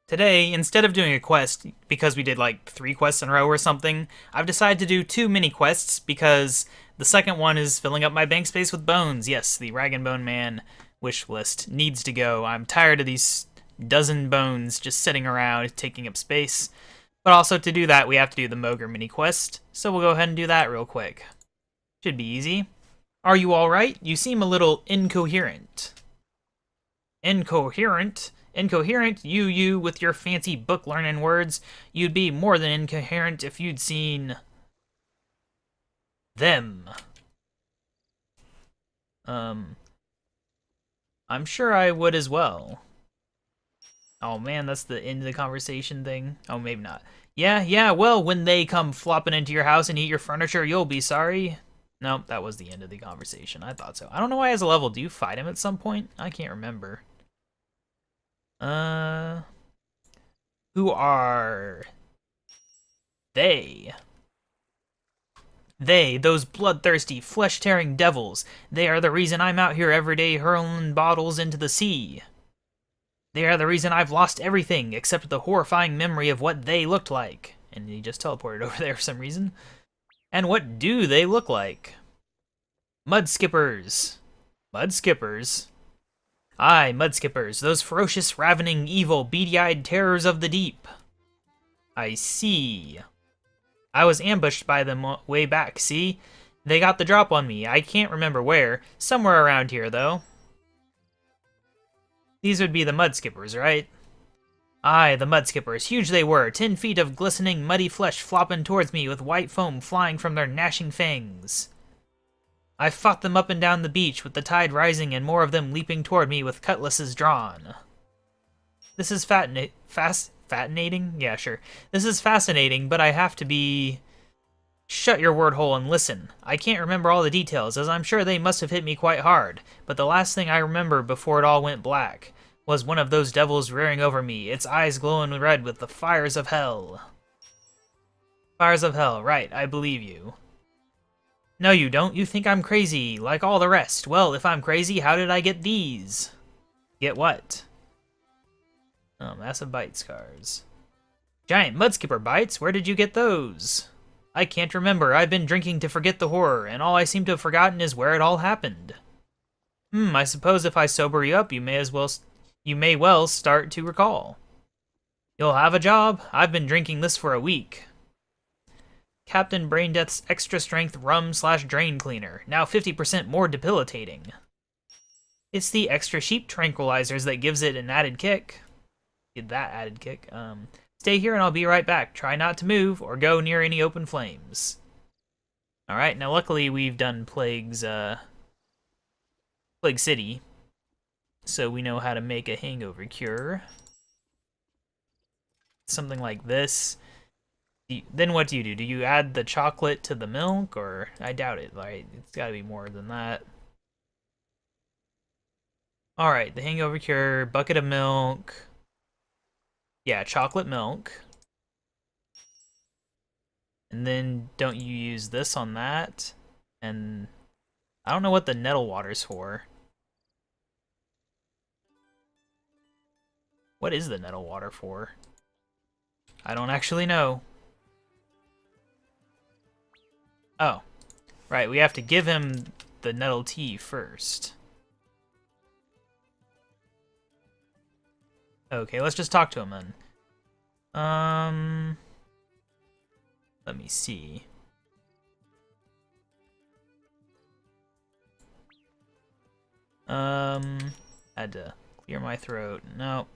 Today, instead of doing a quest, because we did like 3 quests in a row or something, I've decided to do 2 mini quests because the second one is filling up my bank space with bones. Yes, the Rag and Bone Man wish list needs to go. I'm tired of these dozen bones just sitting around taking up space. But also to do that, we have to do the Mogre mini quest, so we'll go ahead and do that real quick. Should be easy. Are you alright? You seem a little incoherent. Incoherent? Incoherent? You with your fancy book learning words. You'd be more than incoherent if you'd seen them. I'm sure I would as well. Oh man, that's the end of the conversation thing. Oh, maybe not. Yeah, well, when they come flopping into your house and eat your furniture, you'll be sorry. Nope, that was the end of the conversation. I thought so. I don't know why he has a level. Do you fight him at some point? I can't remember. Who are they? They, those bloodthirsty, flesh-tearing devils. They are the reason I'm out here every day hurling bottles into the sea. They are the reason I've lost everything except the horrifying memory of what they looked like. And he just teleported over there for some reason. And what do they look like? Mud skippers. Mud skippers? Aye, mud skippers, those ferocious, ravening, evil, beady-eyed terrors of the deep. I see. I was ambushed by them way back, see? They got the drop on me. I can't remember where. Somewhere around here, though. These would be the mud skippers, right? Aye, the mud skippers. Huge they were. 10 feet of glistening, muddy flesh flopping towards me with white foam flying from their gnashing fangs. I fought them up and down the beach with the tide rising and more of them leaping toward me with cutlasses drawn. This is fascinating? Yeah, sure. This is fascinating, but I have to be... Shut your word hole and listen. I can't remember all the details, as I'm sure they must have hit me quite hard, but the last thing I remember before it all went black was one of those devils rearing over me, its eyes glowing red with the fires of hell. Fires of hell, right, I believe you. No, you don't. You think I'm crazy, like all the rest. Well, if I'm crazy, how did I get these? Get what? Oh, massive bite scars. Giant mudskipper bites? Where did you get those? I can't remember. I've been drinking to forget the horror, and all I seem to have forgotten is where it all happened. I suppose if I sober you up, you may well start to recall. You'll have a job. I've been drinking this for a week. Captain Braindeath's extra strength rum/drain cleaner, now 50% more debilitating. It's the extra sheep tranquilizers that gives it an added kick. That added kick. Stay here and I'll be right back. Try not to move or go near any open flames. Alright, now luckily we've done Plague City, so we know how to make a hangover cure. Something like this. Then what do? Do you add the chocolate to the milk, or I doubt it, right? It's gotta be more than that. Alright, the hangover cure, bucket of milk. Yeah, chocolate milk. And then don't you use this on that? And I don't know what the nettle water's for. What is the nettle water for? I don't actually know. Oh, right, we have to give him the nettle tea first. Okay, let's just talk to him then. Let me see. Had to clear my throat. No.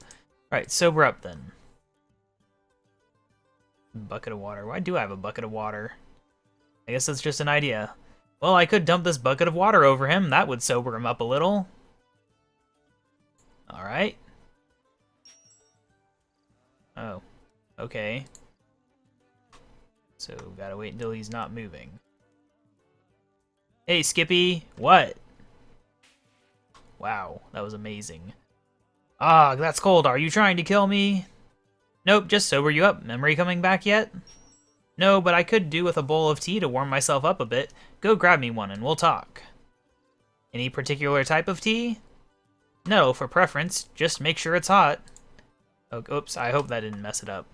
Alright, sober up then. Bucket of water. Why do I have a bucket of water? I guess that's just an idea. Well, I could dump this bucket of water over him. That would sober him up a little. Alright. Oh. Okay. So, gotta wait until he's not moving. Hey, Skippy! What? Wow, that was amazing. Ah, that's cold. Are you trying to kill me? Nope, just sober you up. Memory coming back yet? No, but I could do with a bowl of tea to warm myself up a bit. Go grab me one and we'll talk. Any particular type of tea? No, for preference. Just make sure it's hot. Oh, oops, I hope that didn't mess it up.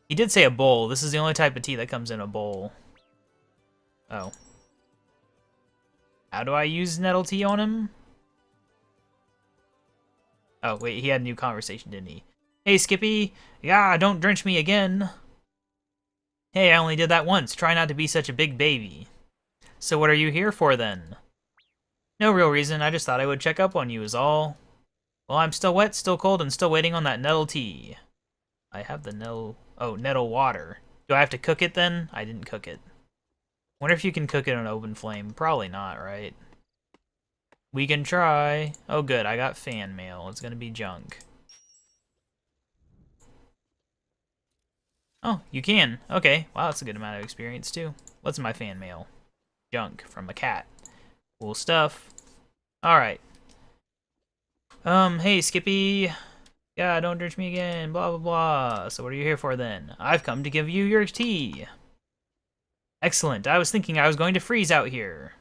He did say a bowl. This is the only type of tea that comes in a bowl. Oh. How do I use nettle tea on him? Oh, wait, he had a new conversation, didn't he? Hey, Skippy! Yeah, don't drench me again! Hey, I only did that once. Try not to be such a big baby. So what are you here for, then? No real reason. I just thought I would check up on you is all. Well, I'm still wet, still cold, and still waiting on that nettle tea. I have the nettle... Oh, nettle water. Do I have to cook it, then? I didn't cook it. Wonder if you can cook it on open flame. Probably not, right? We can try. Oh, good. I got fan mail. It's gonna be junk. Oh, you can. Okay. Wow, that's a good amount of experience, too. What's in my fan mail? Junk from a cat. Cool stuff. Alright. Hey, Skippy. Yeah, don't drench me again. Blah, blah, blah. So what are you here for, then? I've come to give you your tea. Excellent. I was thinking I was going to freeze out here.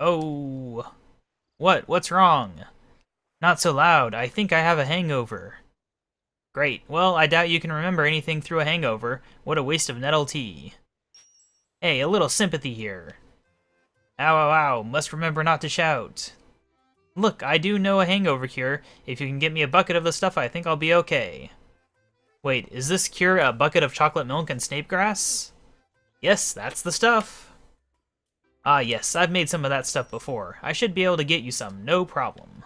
Oh. What? What's wrong? Not so loud. I think I have a hangover. Great. Well, I doubt you can remember anything through a hangover. What a waste of nettle tea. Hey, a little sympathy here. Ow, ow, ow. Must remember not to shout. Look, I do know a hangover cure. If you can get me a bucket of the stuff, I think I'll be okay. Wait, is this cure a bucket of chocolate milk and snape grass? Yes, that's the stuff. Ah, yes, I've made some of that stuff before. I should be able to get you some, no problem.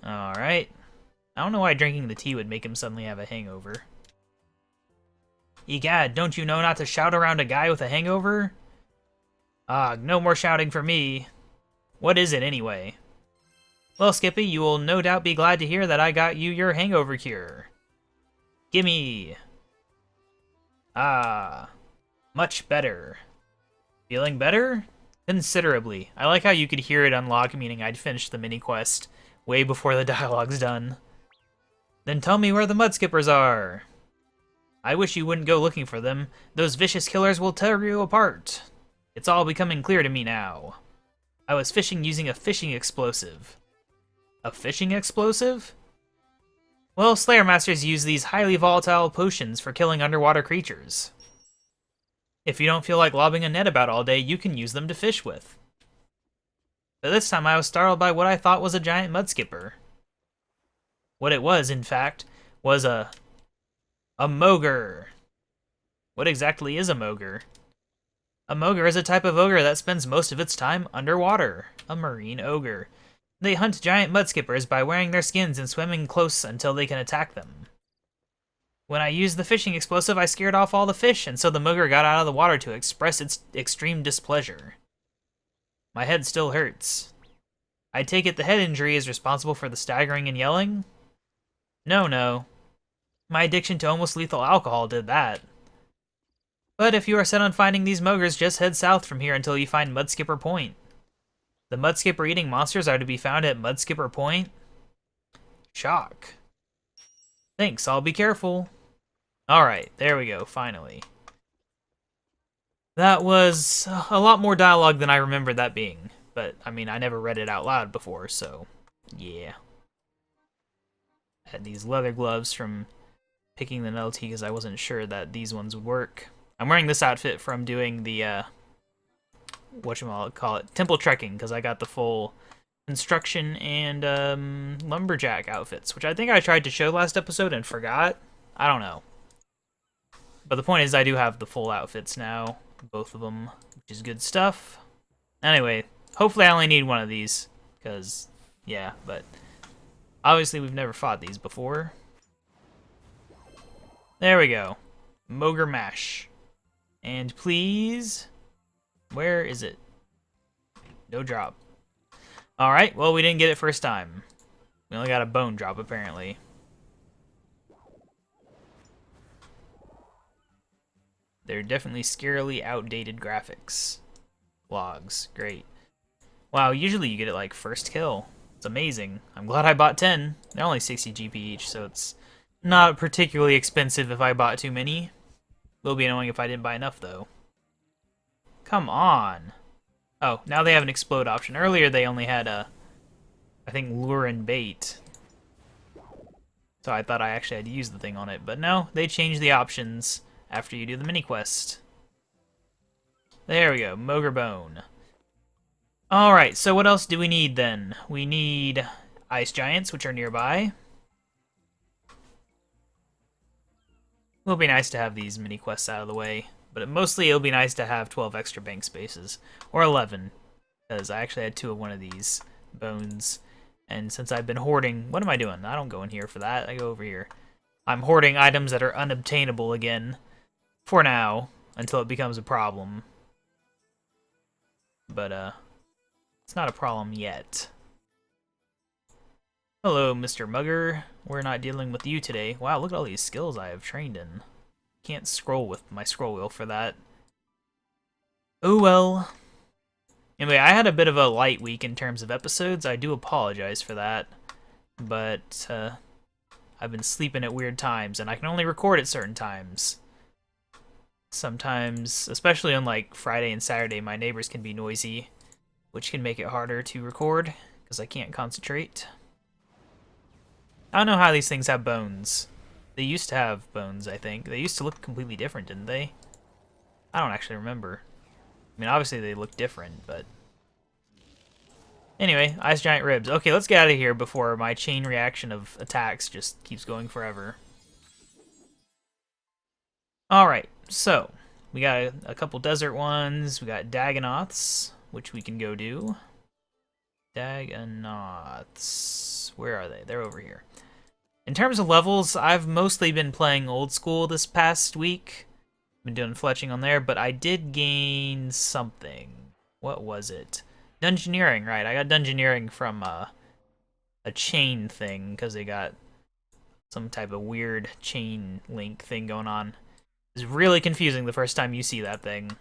Alright. I don't know why drinking the tea would make him suddenly have a hangover. Egad, don't you know not to shout around a guy with a hangover? Ah, no more shouting for me. What is it, anyway? Well, Skippy, you will no doubt be glad to hear that I got you your hangover cure. Gimme! Ah, much better. Feeling better? Considerably. I like how you could hear it unlock, meaning I'd finished the mini quest way before the dialogue's done. Then tell me where the mud skippers are. I wish you wouldn't go looking for them. Those vicious killers will tear you apart. It's all becoming clear to me now. I was fishing using a fishing explosive. A fishing explosive? Well, Slayer Masters use these highly volatile potions for killing underwater creatures. If you don't feel like lobbing a net about all day, you can use them to fish with. But this time I was startled by what I thought was a giant mud skipper. What it was, in fact, was a mogre. What exactly is a mogre? A mogre is a type of ogre that spends most of its time underwater. A marine ogre. They hunt giant mud skippers by wearing their skins and swimming close until they can attack them. When I used the fishing explosive, I scared off all the fish, and so the mogre got out of the water to express its extreme displeasure. My head still hurts. I take it the head injury is responsible for the staggering and yelling? No. My addiction to almost lethal alcohol did that. But if you are set on finding these mogres, just head south from here until you find Mudskipper Point. The Mudskipper eating monsters are to be found at Mudskipper Point? Shock. Thanks, I'll be careful. Alright, there we go, finally. That was a lot more dialogue than I remembered that being. But, I mean, I never read it out loud before, so yeah. I had these leather gloves from picking the nettle tea because I wasn't sure that these ones would work. I'm wearing this outfit from doing the, whatchamacallit, temple trekking, because I got the full construction and lumberjack outfits, which I think I tried to show last episode and forgot. I don't know. But the point is I do have the full outfits now, both of them, which is good stuff. Anyway, hopefully I only need one of these, because, yeah, but obviously we've never fought these before. There we go. Mogre Mash. And please, where is it? No drop. Alright, well we didn't get it first time. We only got a bone drop apparently. They're definitely scarily outdated graphics. Logs, great. Wow, usually you get it like first kill. It's amazing. I'm glad I bought 10. They're only 60 GP each, so it's not particularly expensive if I bought too many. Will be annoying if I didn't buy enough, though. Come on. Oh, now they have an explode option. Earlier they only had I think lure and bait. So I thought I actually had to use the thing on it, but no, they changed the options after you do the mini quest. There we go, Mogre Bone. Alright, so what else do we need then? We need ice giants, which are nearby. It'll be nice to have these mini quests out of the way, but mostly it'll be nice to have 12 extra bank spaces, or 11, because I actually had 2 of one of these bones, and since I've been hoarding, what am I doing? I don't go in here for that, I go over here. I'm hoarding items that are unobtainable again, for now, until it becomes a problem. But, it's not a problem yet. Hello, Mr. Mugger. We're not dealing with you today. Wow, look at all these skills I have trained in. Can't scroll with my scroll wheel for that. Oh well. Anyway, I had a bit of a light week in terms of episodes. I do apologize for that. But, I've been sleeping at weird times, and I can only record at certain times. Sometimes, especially on like Friday and Saturday, my neighbors can be noisy, which can make it harder to record, because I can't concentrate. I don't know how these things have bones. They used to have bones, I think. They used to look completely different, didn't they? I don't actually remember. I mean, obviously they look different, but... Anyway, ice giant ribs. Okay, let's get out of here before my chain reaction of attacks just keeps going forever. Alright, so... we got a couple desert ones. We got Dagonoths, which we can go do. Dagonoths. Where are they? They're over here. In terms of levels, I've mostly been playing old school this past week. Been doing fletching on there, but I did gain something. What was it? Dungeoneering, right. I got Dungeoneering from a chain thing, because they got some type of weird chain link thing going on. It's really confusing the first time you see that thing.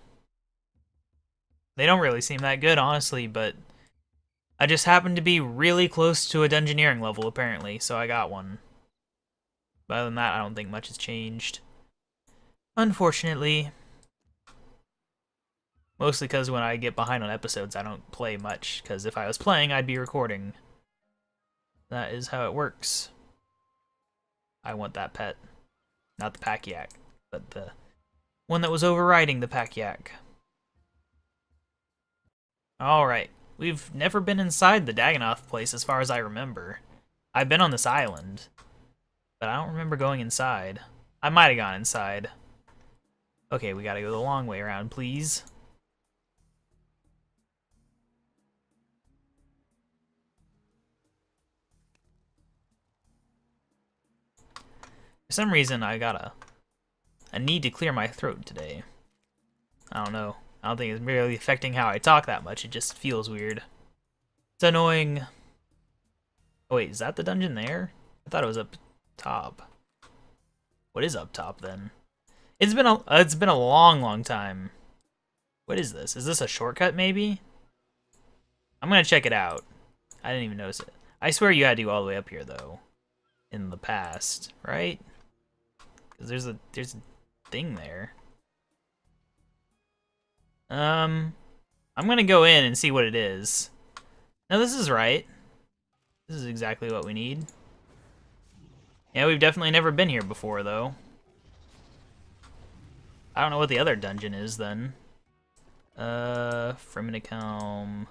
They don't really seem that good, honestly, but I just happened to be really close to a Dungeoneering level, apparently, so I got one. But other than that, I don't think much has changed. Unfortunately. Mostly because when I get behind on episodes, I don't play much, because if I was playing, I'd be recording. That is how it works. I want that pet. Not the pack yak, but the one that was overriding the pack yak. Alright. We've never been inside the Dagonoth place as far as I remember. I've been on this island, but I don't remember going inside. I might have gone inside. Okay, we gotta go the long way around, please. For some reason, I got a need to clear my throat today. I don't know. I don't think it's really affecting how I talk that much. It just feels weird. It's annoying. Oh wait, is that the dungeon there? I thought it was up top. What is up top then? It's been a long time. What is this? Is this a shortcut maybe? I'm gonna check it out. I didn't even notice it. I swear you had to go all the way up here though, in the past, right? Because there's a thing there. I'm gonna go in and see what it is. No, this is right. This is exactly what we need. Yeah, we've definitely never been here before, though. I don't know what the other dungeon is, then. Miniquests.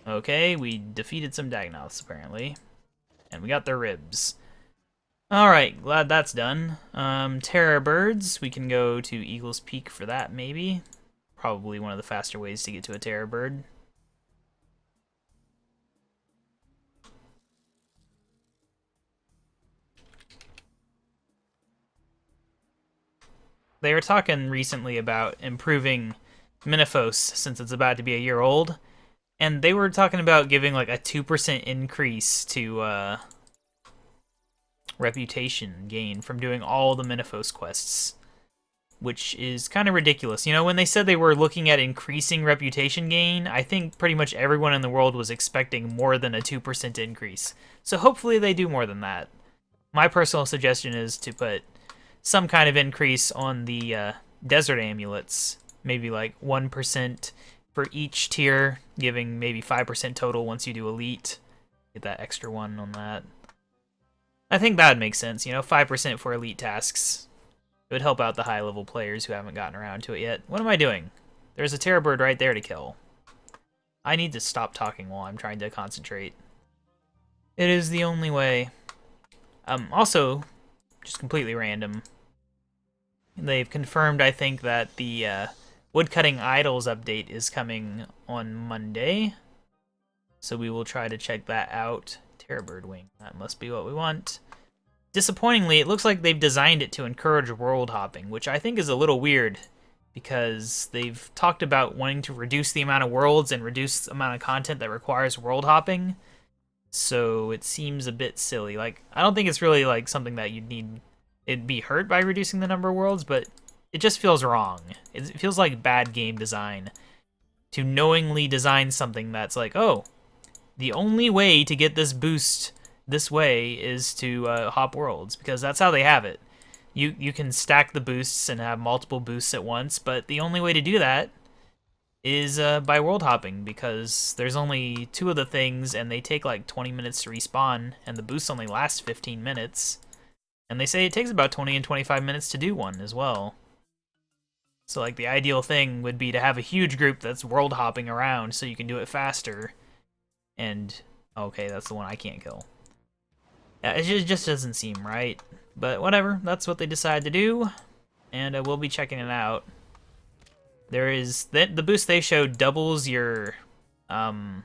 Okay, we defeated some Dagonoths, apparently. And we got their ribs. Alright, glad that's done. Terror birds, we can go to Eagle's Peak for that, maybe. Probably one of the faster ways to get to a terror bird. They were talking recently about improving Miniquests since it's about to be a year old. And they were talking about giving like a 2% increase to, reputation gain from doing all the Miniquests quests, which is kind of ridiculous. You know, when they said they were looking at increasing reputation gain, I think pretty much everyone in the world was expecting more than a 2% increase. So hopefully they do more than that. My personal suggestion is to put some kind of increase on the desert amulets, maybe like 1% for each tier, giving maybe 5% total once you do elite. Get that extra one on that. I think that would make sense, you know, 5% for elite tasks. It would help out the high-level players who haven't gotten around to it yet. What am I doing? There's a terror bird right there to kill. I need to stop talking while I'm trying to concentrate. It is the only way. Also, just completely random, they've confirmed, I think, that the Woodcutting Idols update is coming on Monday. So we will try to check that out. Terrorbird wing, that must be what we want. Disappointingly, it looks like they've designed it to encourage world hopping, which I think is a little weird, because they've talked about wanting to reduce the amount of worlds and reduce the amount of content that requires world hopping. So it seems a bit silly. Like, I don't think it's really like something that you'd need. It'd be hurt by reducing the number of worlds, but it just feels wrong. It feels like bad game design to knowingly design something that's like, oh, the only way to get this boost this way is to hop worlds, because that's how they have it. You can stack the boosts and have multiple boosts at once, but the only way to do that is by world hopping, because there's only 2 of the things and they take like 20 minutes to respawn, and the boosts only last 15 minutes. And they say it takes about 20 and 25 minutes to do one as well. So like the ideal thing would be to have a huge group that's world hopping around so you can do it faster. And, okay, that's the one I can't kill. Yeah, it just doesn't seem right. But whatever, that's what they decided to do. And we'll be checking it out. There is, the boost they showed doubles your, oh,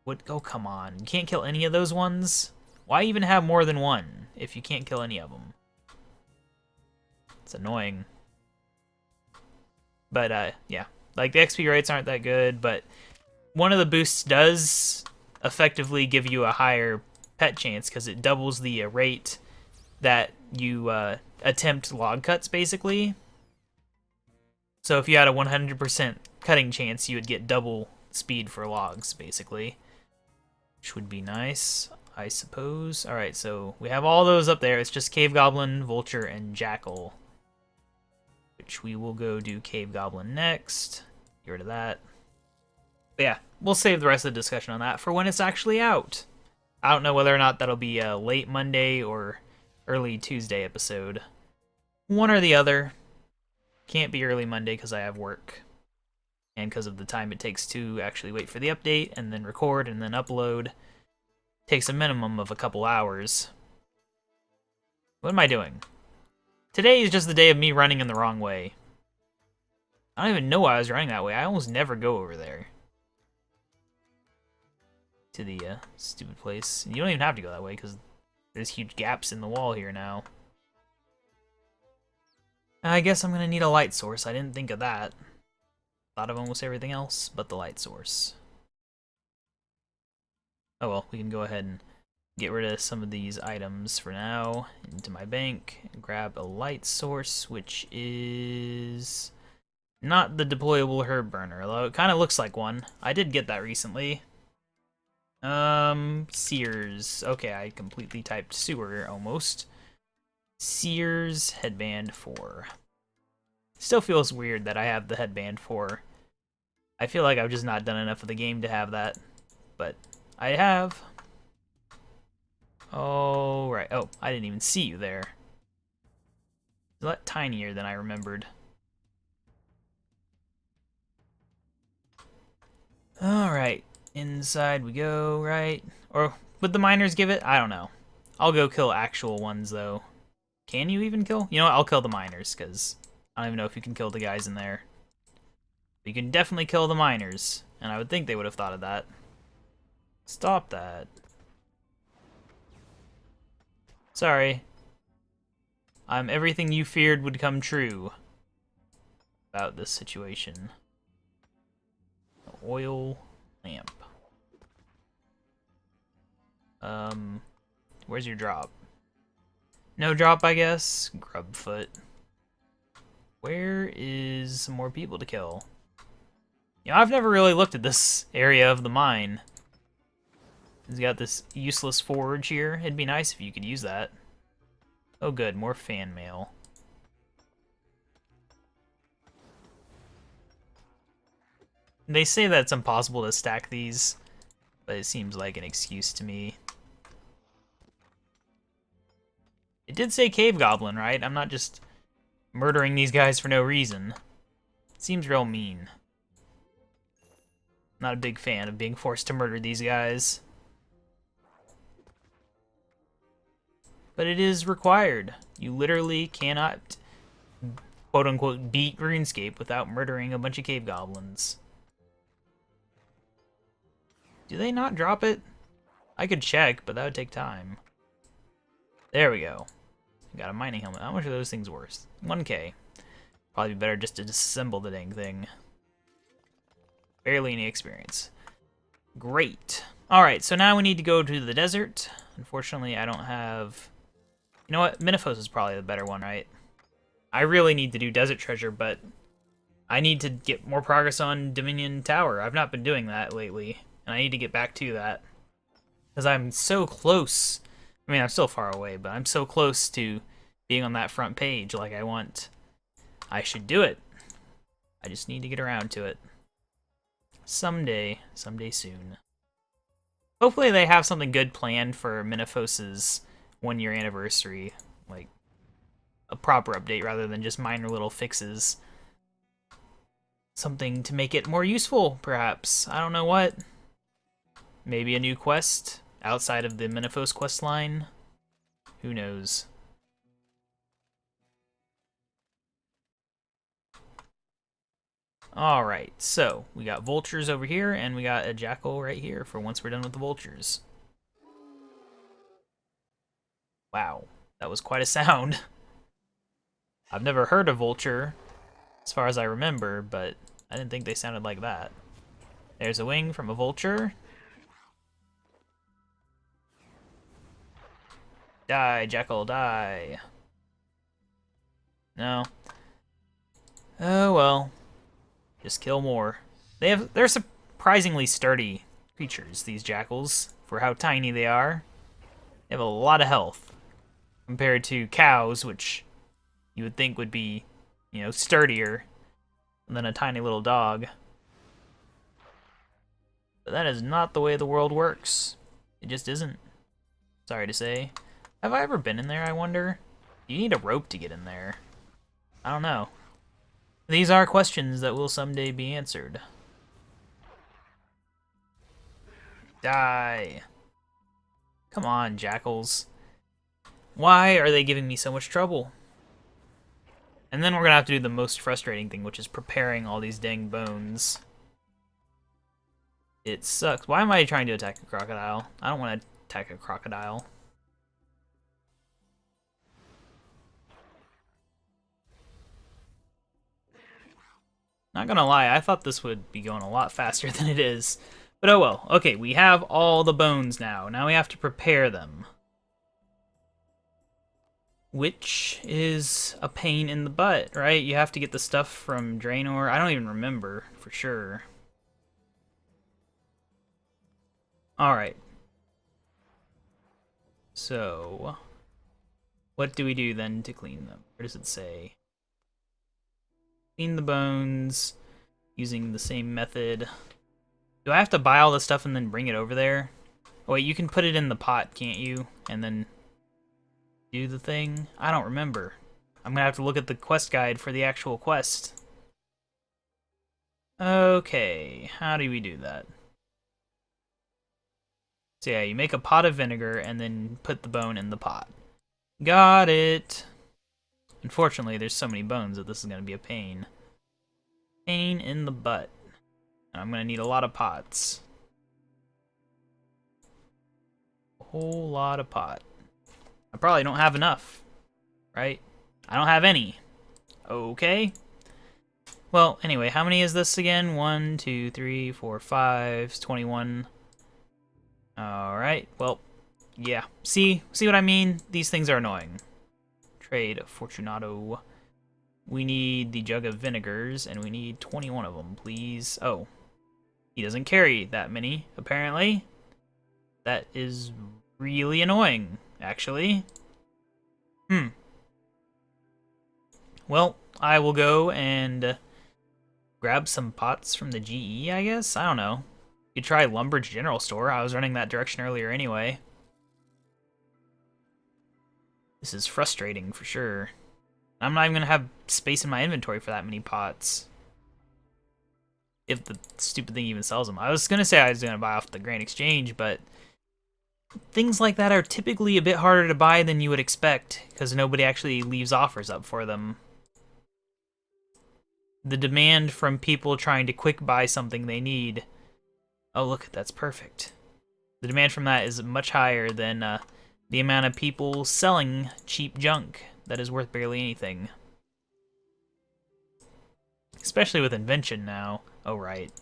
come on. You can't kill any of those ones? Why even have more than one if you can't kill any of them? It's annoying. But, yeah. Like, the XP rates aren't that good, but one of the boosts does effectively give you a higher pet chance, because it doubles the rate that you attempt log cuts, basically. So if you had a 100% cutting chance, you would get double speed for logs, basically. Which would be nice, I suppose. Alright, so we have all those up there. It's just Cave Goblin, Vulture, and Jackal. Which we will go do Cave Goblin next. Get rid of that. But yeah, we'll save the rest of the discussion on that for when it's actually out. I don't know whether or not that'll be a late Monday or early Tuesday episode. One or the other. Can't be early Monday because I have work. And because of the time it takes to actually wait for the update, and then record, and then upload. Takes a minimum of a couple hours. What am I doing? Today is just the day of me running in the wrong way. I don't even know why I was running that way. I almost never go over there. To the stupid place. You don't even have to go that way, because there's huge gaps in the wall here now. I guess I'm going to need a light source. I didn't think of that. Thought of almost everything else but the light source. Oh well, we can go ahead and get rid of some of these items for now. Into my bank. And grab a light source, which is not the deployable herb burner, although it kind of looks like one. I did get that recently. Sears. Okay, I completely typed sewer almost. Sears headband 4. Still feels weird that I have the headband 4. I feel like I've just not done enough of the game to have that, but I have. Oh, right. Oh, I didn't even see you there. It's a lot tinier than I remembered. Alright, inside we go, right? Or would the miners give it? I don't know. I'll go kill actual ones, though. Can you even kill? You know what? I'll kill the miners, because I don't even know if you can kill the guys in there. But you can definitely kill the miners, and I would think they would have thought of that. Stop that. Sorry. I'm everything you feared would come true about this situation. Oil lamp. Where's your drop? No drop, I guess. Grubfoot. Where is some more people to kill? You know, I've never really looked at this area of the mine. It's got this useless forge here. It'd be nice if you could use that. Oh good, more fan mail. They say that it's impossible to stack these, but it seems like an excuse to me. It did say cave goblin, right? I'm not just murdering these guys for no reason. It seems real mean. Not a big fan of being forced to murder these guys. But it is required. You literally cannot, quote-unquote, beat RuneScape without murdering a bunch of cave goblins. Do they not drop it? I could check, but that would take time. There we go. Got a mining helmet. How much are those things worth? 1k. Probably better just to disassemble the dang thing. Barely any experience. Great. Alright, so now we need to go to the desert. Unfortunately, I don't have... You know what? Miniquests is probably the better one, right? I really need to do Desert Treasure, but I need to get more progress on Dominion Tower. I've not been doing that lately, and I need to get back to that. Because I'm so close. I mean, I'm still far away, but I'm so close to being on that front page like I want. I should do it. I just need to get around to it. Someday soon. Hopefully they have something good planned for Miniquests' 1-year anniversary, like a proper update rather than just minor little fixes. Something to make it more useful, perhaps. I don't know what. Maybe a new quest outside of the Miniquests quest line. Who knows? Alright, so we got vultures over here, and we got a jackal right here for once we're done with the vultures. Wow, that was quite a sound. I've never heard a vulture, as far as I remember, but I didn't think they sounded like that. There's a wing from a vulture. Die, jackal, die. No. Oh well. Just kill more. They're surprisingly sturdy creatures, these jackals, for how tiny they are. They have a lot of health compared to cows, which you would think would be, you know, sturdier than a tiny little dog. But that is not the way the world works. It just isn't. Sorry to say. Have I ever been in there, I wonder? You need a rope to get in there. I don't know. These are questions that will someday be answered. Die. Come on, jackals. Why are they giving me so much trouble? And then we're gonna have to do the most frustrating thing, which is preparing all these dang bones. It sucks. Why am I trying to attack a crocodile? I don't want to attack a crocodile. Not gonna lie, I thought this would be going a lot faster than it is. But oh well. Okay, we have all the bones now. Now we have to prepare them. Which is a pain in the butt, right? You have to get the stuff from Draenor. I don't even remember for sure. Alright. So, what do we do then to clean them? Where does it say? Clean the bones using the same method. Do I have to buy all the stuff and then bring it over there? Oh wait, you can put it in the pot, can't you? And then do the thing? I don't remember. I'm gonna have to look at the quest guide for the actual quest. Okay, how do we do that? So yeah, you make a pot of vinegar and then put the bone in the pot. Got it. Unfortunately, there's so many bones that this is gonna be a pain. Pain in the butt. And I'm gonna need a lot of pots. A whole lot of pot. I probably don't have enough, right? I don't have any. Okay. Well, anyway, how many is this again? 1, 2, 3, 4, 5, 21. Alright, well, yeah. See what I mean? These things are annoying. Trade Fortunato. We need the jug of vinegars, and we need 21 of them, please. Oh, he doesn't carry that many, apparently. That is really annoying, actually. Well, I will go and grab some pots from the GE, I guess? I don't know. You could try Lumbridge General Store. I was running that direction earlier anyway. This is frustrating for sure. I'm not even gonna have space in my inventory for that many pots. If the stupid thing even sells them. I was gonna say I was gonna buy off the Grand Exchange, but things like that are typically a bit harder to buy than you would expect, because nobody actually leaves offers up for them. The demand from people trying to quick buy something they need. Oh, look, that's perfect. The demand from that is much higher than the amount of people selling cheap junk that is worth barely anything. Especially with invention now. Oh, right.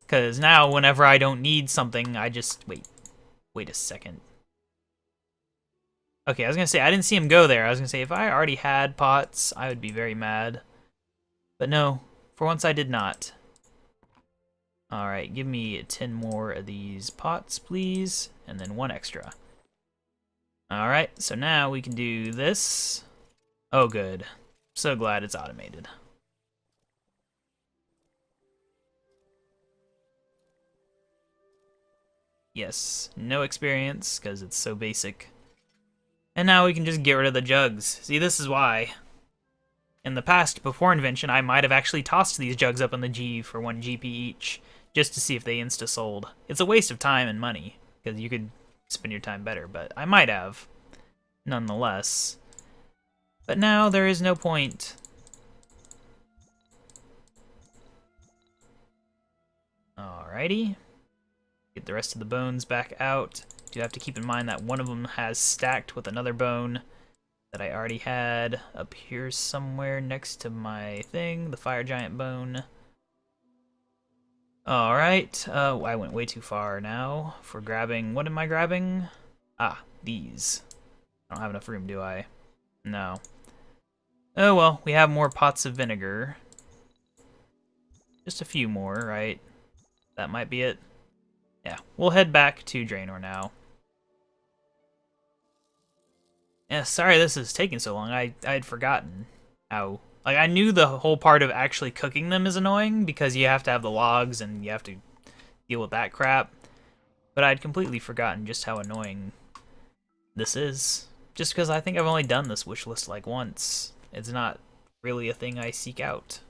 Because now, whenever I don't need something, I just... Wait a second. Okay, I was going to say, I didn't see him go there. I was going to say, if I already had pots, I would be very mad. But no, for once I did not. Alright, give me 10 more of these pots, please. And then 1 extra. Alright, so now we can do this. Oh, good. So glad it's automated. Yes, no experience, because it's so basic. And now we can just get rid of the jugs. See, this is why. In the past, before invention, I might have actually tossed these jugs up in the G for 1 GP each, just to see if they insta-sold. It's a waste of time and money, because you could spend your time better, but I might have, nonetheless. But now there is no point. Alrighty. Get the rest of the bones back out. Do have to keep in mind that one of them has stacked with another bone that I already had up here somewhere next to my thing, the fire giant bone. Alright, I went way too far now for grabbing, what am I grabbing? Ah, these. I don't have enough room, do I? No. Oh well, we have more pots of vinegar. Just a few more, right? That might be it. Yeah, we'll head back to Draenor now. Yeah, sorry this is taking so long. I had forgotten how... Like, I knew the whole part of actually cooking them is annoying, because you have to have the logs and you have to deal with that crap. But I'd completely forgotten just how annoying this is. Just because I think I've only done this wish list like once. It's not really a thing I seek out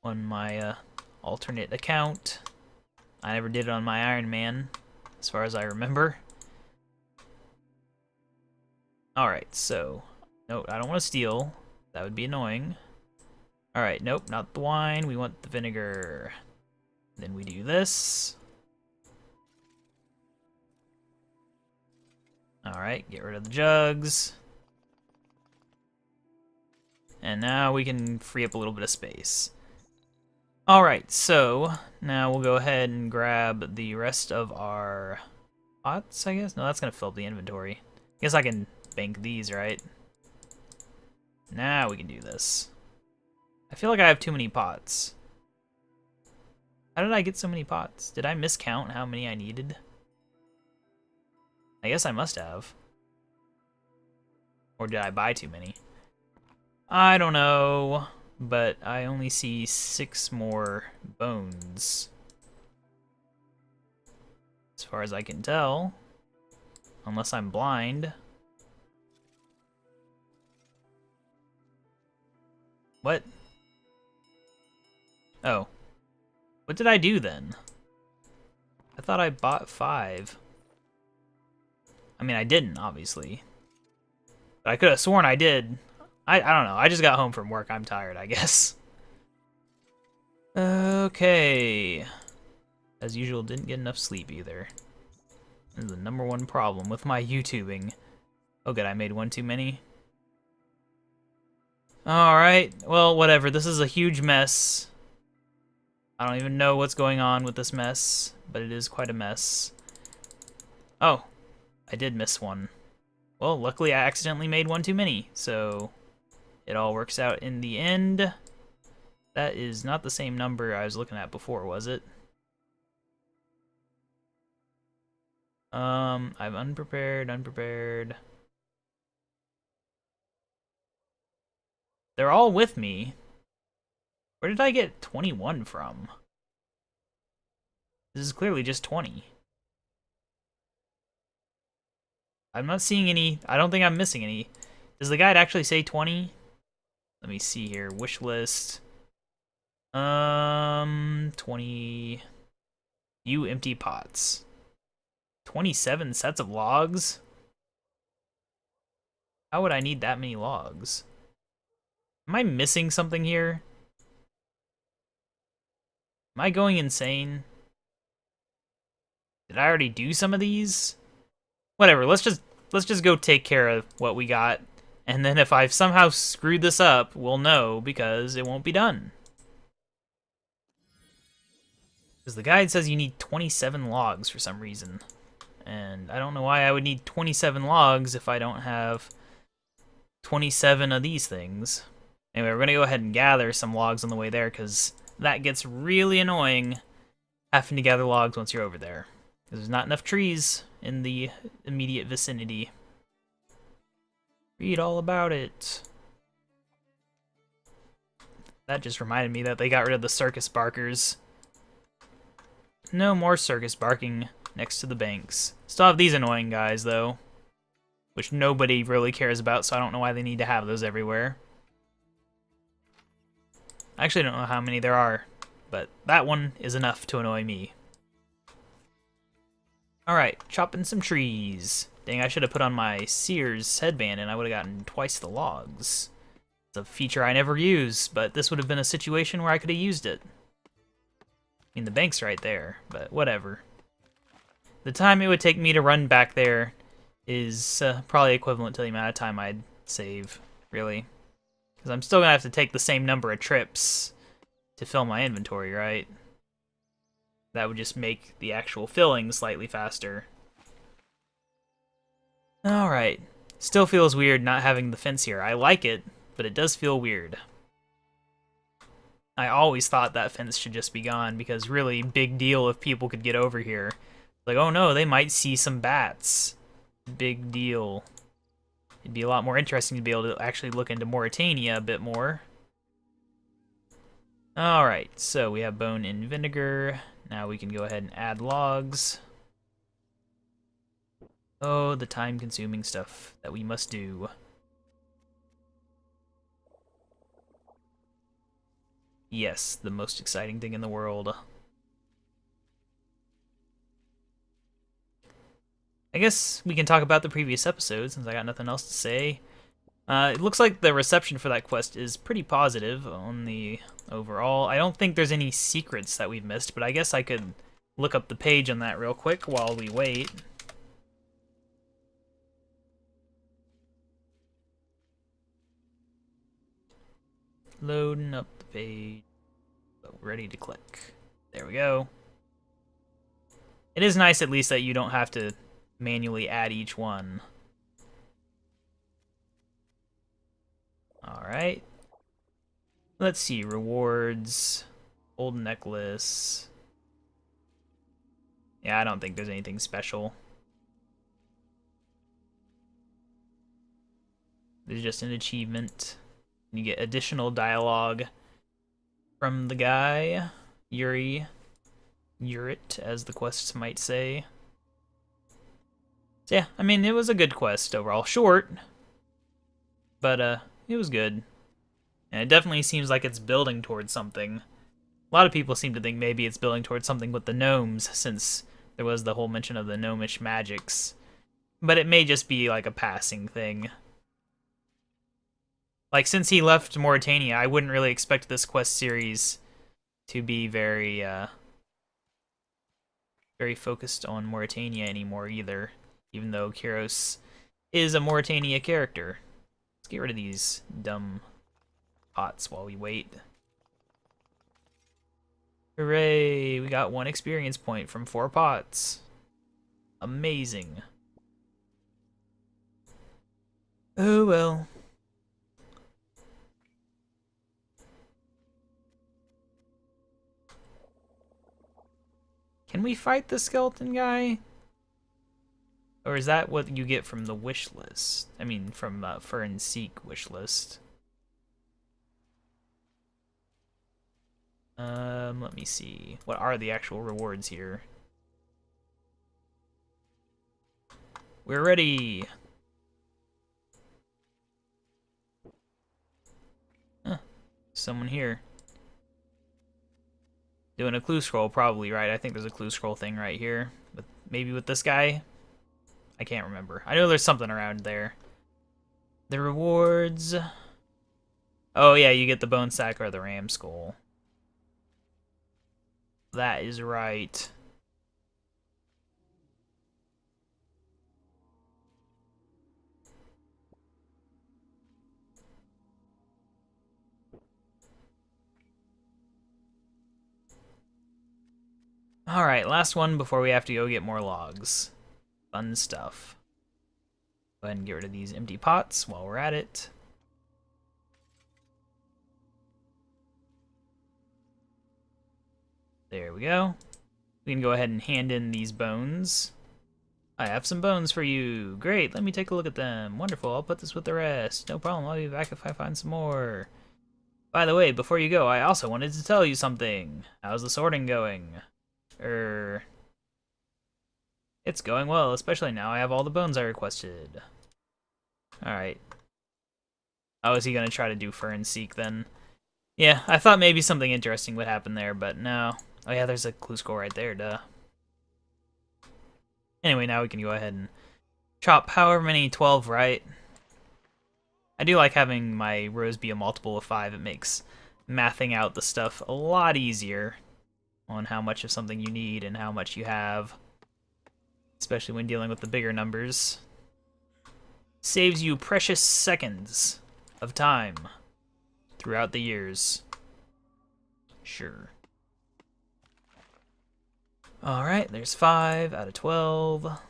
on my alternate account. I never did it on my Iron Man, as far as I remember. Alright, so... No, I don't want to steal. That would be annoying. Alright, nope, not the wine. We want the vinegar. Then we do this. Alright, get rid of the jugs. And now we can free up a little bit of space. Alright, so now we'll go ahead and grab the rest of our pots, I guess? No, that's going to fill up the inventory. Guess I can bank these, right? Now we can do this. I feel like I have too many pots. How did I get so many pots? Did I miscount how many I needed? I guess I must have. Or did I buy too many? I don't know, but I only see 6 more bones. As far as I can tell. Unless I'm blind. What? Oh. What did I do then? I thought I bought 5. I mean, I didn't, obviously. But I could have sworn I did. I don't know. I just got home from work. I'm tired, I guess. Okay. As usual, didn't get enough sleep either. This is the #1 problem with my YouTubing. Oh good, I made 1 too many. Alright, well, whatever. This is a huge mess. I don't even know what's going on with this mess, but it is quite a mess. Oh, I did miss one. Well, luckily I accidentally made 1 too many, so it all works out in the end. That is not the same number I was looking at before, was it? I'm unprepared. They're all with me. Where did I get 21 from? This is clearly just 20. I'm not seeing any. I don't think I'm missing any. Does the guide actually say 20? Let me see here. Wish list. 20. You empty pots. 27 sets of logs? How would I need that many logs? Am I missing something here? Am I going insane? Did I already do some of these? Whatever, let's just go take care of what we got. And then if I've somehow screwed this up, we'll know because it won't be done. Because the guide says you need 27 logs for some reason. And I don't know why I would need 27 logs if I don't have 27 of these things. Anyway, we're going to go ahead and gather some logs on the way there because that gets really annoying having to gather logs once you're over there. Because there's not enough trees in the immediate vicinity. Read all about it. That just reminded me that they got rid of the circus barkers. No more circus barking next to the banks. Still have these annoying guys, though. Which nobody really cares about, so I don't know why they need to have those everywhere. I actually don't know how many there are, but that one is enough to annoy me. Alright, chopping some trees. Dang, I should have put on my Sears headband and I would have gotten twice the logs. It's a feature I never use, but this would have been a situation where I could have used it. I mean, the bank's right there, but whatever. The time it would take me to run back there is probably equivalent to the amount of time I'd save, really. Because I'm still going to have to take the same number of trips to fill my inventory, right? That would just make the actual filling slightly faster. Alright. Still feels weird not having the fence here. I like it, but it does feel weird. I always thought that fence should just be gone because really, big deal if people could get over here. Like, oh no, they might see some bats. Big deal. It'd be a lot more interesting to be able to actually look into Mauritania a bit more. Alright, so we have bone and vinegar. Now we can go ahead and add logs. Oh, the time-consuming stuff that we must do. Yes, the most exciting thing in the world. I guess we can talk about the previous episode since I got nothing else to say. It looks like the reception for that quest is pretty positive on the overall. I don't think there's any secrets that we've missed, but I guess I could look up the page on that real quick while we wait. Loading up the page. Oh, ready to click. There we go. It is nice at least that you don't have to manually add each one. Alright. Let's see, rewards, old necklace. Yeah, I don't think there's anything special. There's just an achievement. You get additional dialogue from the guy, Urit, as the quests might say. So yeah, I mean, it was a good quest overall. Short, but it was good. And it definitely seems like it's building towards something. A lot of people seem to think maybe it's building towards something with the gnomes, since there was the whole mention of the gnomish magics. But it may just be like a passing thing. Like, since he left Mauritania, I wouldn't really expect this quest series to be very focused on Mauritania anymore either, even though Kyros is a Mauritania character. Let's get rid of these dumb pots while we wait. Hooray! We got 1 experience point from 4 pots. Amazing. Oh well. Can we fight the skeleton guy? Or is that what you get from the wish list? I mean, from Fur and Seek wish list. Let me see. What are the actual rewards here? We're ready. Huh. Someone here. Doing a clue scroll, probably, right? I think there's a clue scroll thing right here. But maybe with this guy? I can't remember. I know there's something around there. The rewards... Oh, yeah, you get the bone sack or the ram skull. That is right. Alright, last one before we have to go get more logs. Fun stuff. Go ahead and get rid of these empty pots while we're at it. There we go. We can go ahead and hand in these bones. I have some bones for you. Great, let me take a look at them. Wonderful, I'll put this with the rest. No problem, I'll be back if I find some more. By the way, before you go, I also wanted to tell you something. How's the sorting going? It's going well, especially now I have all the bones I requested. Alright. Oh, is he gonna try to do Fern Seek then? Yeah, I thought maybe something interesting would happen there, but no. Oh yeah, there's a clue scroll right there, duh. Anyway, now we can go ahead and chop however many, 12, right? I do like having my rows be a multiple of 5. It makes mathing out the stuff a lot easier on how much of something you need and how much you have. Especially when dealing with the bigger numbers. Saves you precious seconds of time throughout the years. Sure. Alright, there's 5 out of 12.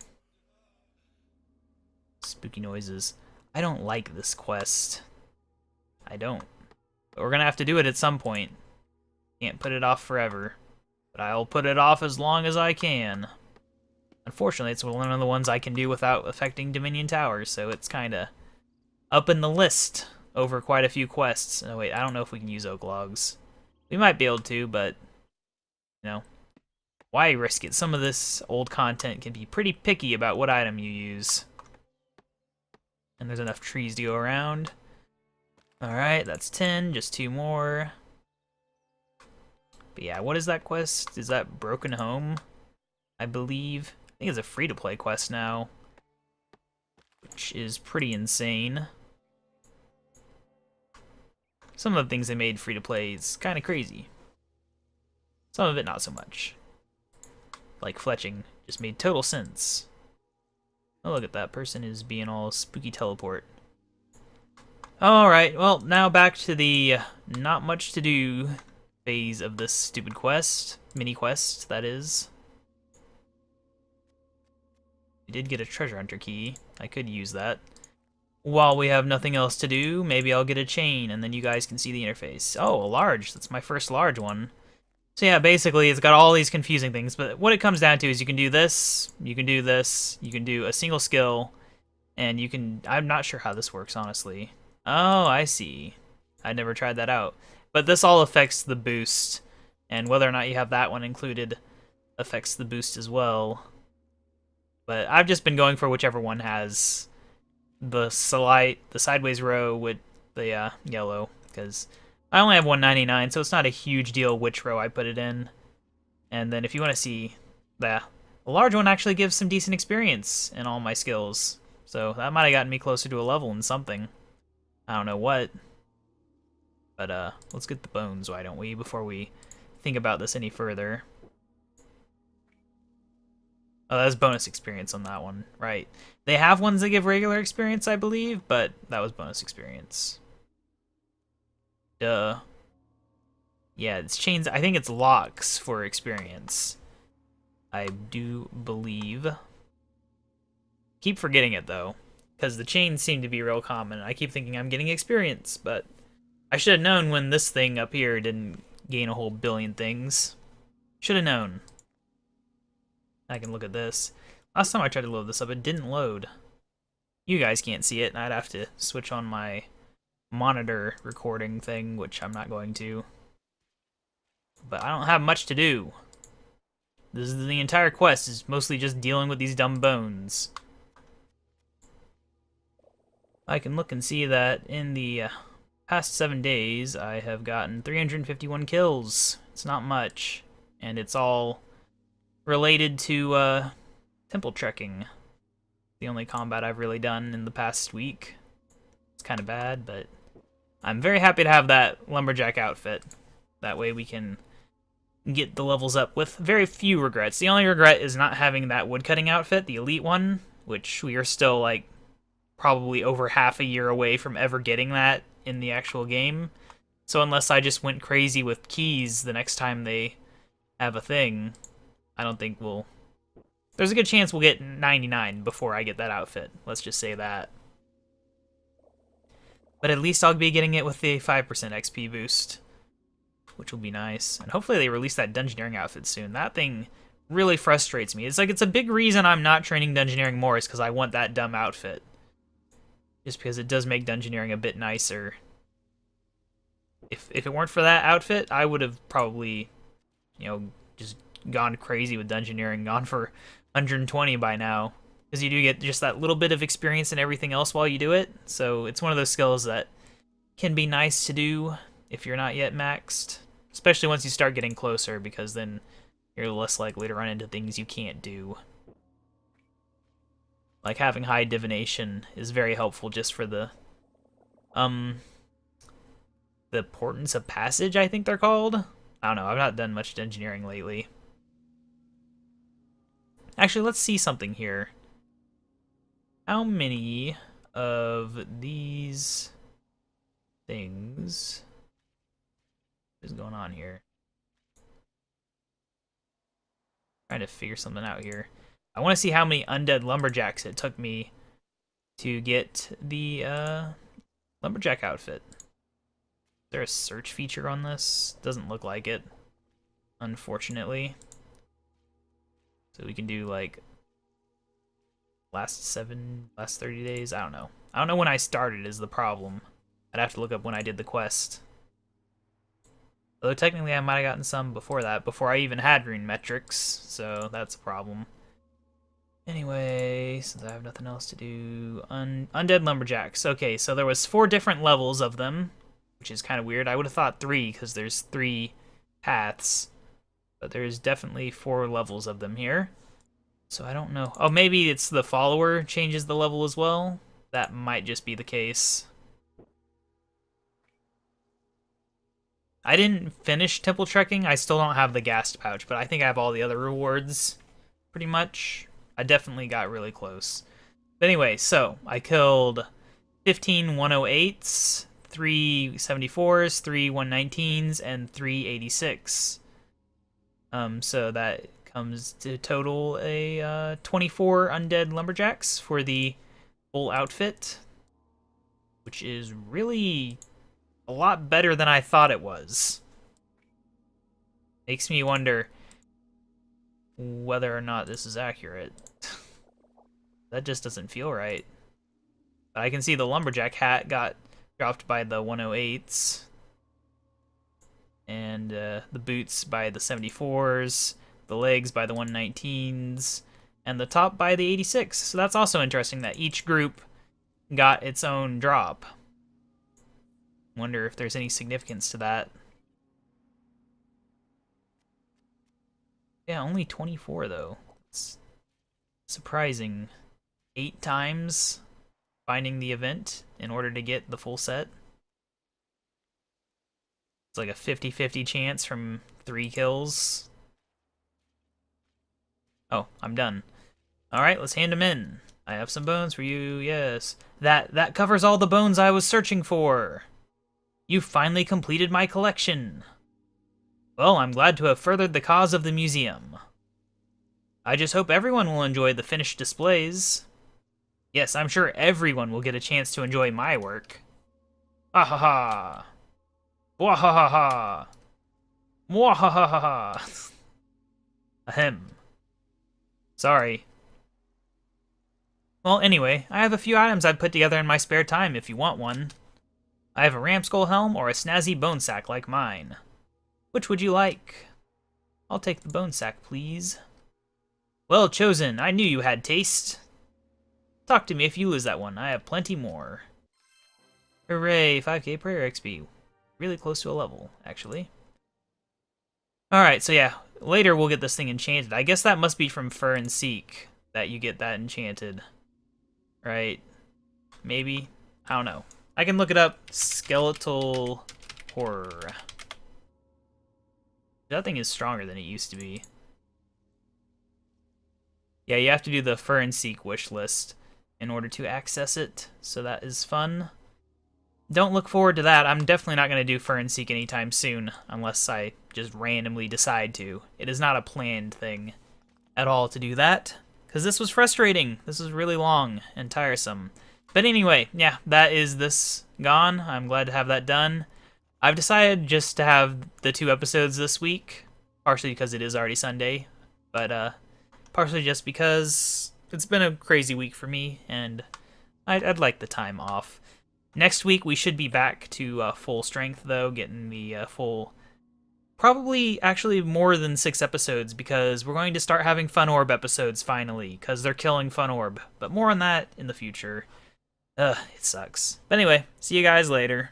Spooky noises. I don't like this quest. I don't. But we're gonna have to do it at some point. Can't put it off forever. But I'll put it off as long as I can. Unfortunately, it's one of the ones I can do without affecting Dominion Towers, so it's kinda up in the list over quite a few quests. Oh wait, I don't know if we can use oak logs. We might be able to, but, you know, why risk it? Some of this old content can be pretty picky about what item you use. And there's enough trees to go around. Alright, that's 10, just 2 more. But yeah, what is that quest? Is that Broken Home? I believe. I think it's a free-to-play quest now. Which is pretty insane. Some of the things they made free-to-play is kind of crazy. Some of it not so much. Like fletching just made total sense. Oh, look at that person is being all spooky teleport. Alright, well, now back to the not much to do phase of this stupid quest. Mini quest, that is. We did get a treasure hunter key. I could use that. While we have nothing else to do, maybe I'll get a chain and then you guys can see the interface. Oh, a large. That's my first large one. So yeah, basically it's got all these confusing things, but what it comes down to is you can do this, you can do this, you can do a single skill, and you can... I'm not sure how this works, honestly. Oh, I see. I never tried that out. But this all affects the boost, and whether or not you have that one included affects the boost as well. But I've just been going for whichever one has the sideways row with the yellow, because I only have 199, so it's not a huge deal which row I put it in. And then if you want to see, the large one actually gives some decent experience in all my skills. So that might have gotten me closer to a level in something. I don't know what. But let's get the bones, why don't we, before we think about this any further. Oh, that's bonus experience on that one, right. They have ones that give regular experience, I believe, but that was bonus experience. Duh. Yeah, it's chains. I think it's locks for experience. I do believe. Keep forgetting it, though, because the chains seem to be real common. I keep thinking I'm getting experience, but I should have known when this thing up here didn't gain a whole billion things. Should have known. I can look at this. Last time I tried to load this up, it didn't load. You guys can't see it, and I'd have to switch on my monitor recording thing, which I'm not going to. but I don't have much to do. This is the entire quest is mostly just dealing with these dumb bones. I can look and see that in the past 7 days, I have gotten 351 kills. It's not much, and it's all related to temple trekking. The only combat I've really done in the past week. It's kind of bad, but I'm very happy to have that lumberjack outfit. That way we can get the levels up with very few regrets. The only regret is not having that woodcutting outfit, the elite one, which we are still like probably over half a year away from ever getting that in the actual game. So unless I just went crazy with keys the next time they have a thing, I don't think we'll... There's a good chance we'll get 99 before I get that outfit. Let's just say that. But at least I'll be getting it with the 5% XP boost, which will be nice. And hopefully they release that Dungeoneering outfit soon. That thing really frustrates me. It's like, it's a big reason I'm not training Dungeoneering more is because I want that dumb outfit. Just because it does make Dungeoneering a bit nicer. If it weren't for that outfit, I would have probably, you know, just gone crazy with Dungeoneering, gone for 120 by now. Because you do get just that little bit of experience and everything else while you do it. So it's one of those skills that can be nice to do if you're not yet maxed. Especially once you start getting closer, because then you're less likely to run into things you can't do. Like having high divination is very helpful just for the portents of passage, I think they're called. I don't know, I've not done much engineering lately. Actually, let's see something here. How many of these things is going on here? Trying to figure something out here. I want to see how many undead lumberjacks it took me to get the lumberjack outfit. Is there a search feature on this? Doesn't look like it, unfortunately. So we can do like last 30 days. I don't know. I don't know when I started is the problem. I'd have to look up when I did the quest. Although technically I might have gotten some before that, before I even had rune metrics, so that's a problem. Anyway, since I have nothing else to do, undead lumberjacks. Okay, so there was 4 different levels of them, which is kind of weird. I would have thought 3 because there's 3 paths, but there's definitely 4 levels of them here. So I don't know. Oh, maybe it's the follower changes the level as well. That might just be the case. I didn't finish temple trekking. I still don't have the ghast pouch, but I think I have all the other rewards pretty much. I definitely got really close. But anyway, so I killed 15 108s, 3 74s, 3 119s, and 3 86. So that comes to total a 24 undead lumberjacks for the full outfit, which is really a lot better than I thought it was. Makes me wonder whether or not this is accurate. That just doesn't feel right. But I can see the lumberjack hat got dropped by the 108s. And the boots by the 74s. The legs by the 119s. And the top by the 86. So that's also interesting that each group got its own drop. Wonder if there's any significance to that. Yeah, only 24 though. It's surprising. 8 times finding the event in order to get the full set. It's like a 50-50 chance from 3 kills. Oh, I'm done. Alright, let's hand them in. I have some bones for you, yes. That covers all the bones I was searching for. You've finally completed my collection. Well, I'm glad to have furthered the cause of the museum. I just hope everyone will enjoy the finished displays. Yes, I'm sure everyone will get a chance to enjoy my work. Ah ha ha. Wah ha ha ha. Mwah ha ha ha ha. Ahem. Sorry. Well, anyway, I have a few items I've put together in my spare time if you want one. I have a ram skull helm or a snazzy bone sack like mine. Which would you like? I'll take the bone sack, please. Well chosen. I knew you had taste. Talk to me if you lose that one. I have plenty more. Hooray, 5k prayer XP. Really close to a level, actually. Alright, so yeah, later we'll get this thing enchanted. I guess that must be from Fur and Seek that you get that enchanted. Right? Maybe? I don't know. I can look it up. Skeletal Horror. That thing is stronger than it used to be. Yeah, you have to do the Fur and Seek wish list in order to access it, so that is fun. Don't look forward to that. I'm definitely not going to do Fur and Seek anytime soon, unless I just randomly decide to. It is not a planned thing at all to do that, because this was frustrating. This was really long and tiresome. But anyway, yeah, that is this gone. I'm glad to have that done. I've decided just to have the 2 episodes this week, partially because it is already Sunday, but partially just because it's been a crazy week for me, and I'd like the time off. Next week, we should be back to full strength, though, getting the full... Probably, actually, more than 6 episodes, because we're going to start having Fun Orb episodes, finally, because they're killing Fun Orb. But more on that in the future. It sucks. But anyway, see you guys later.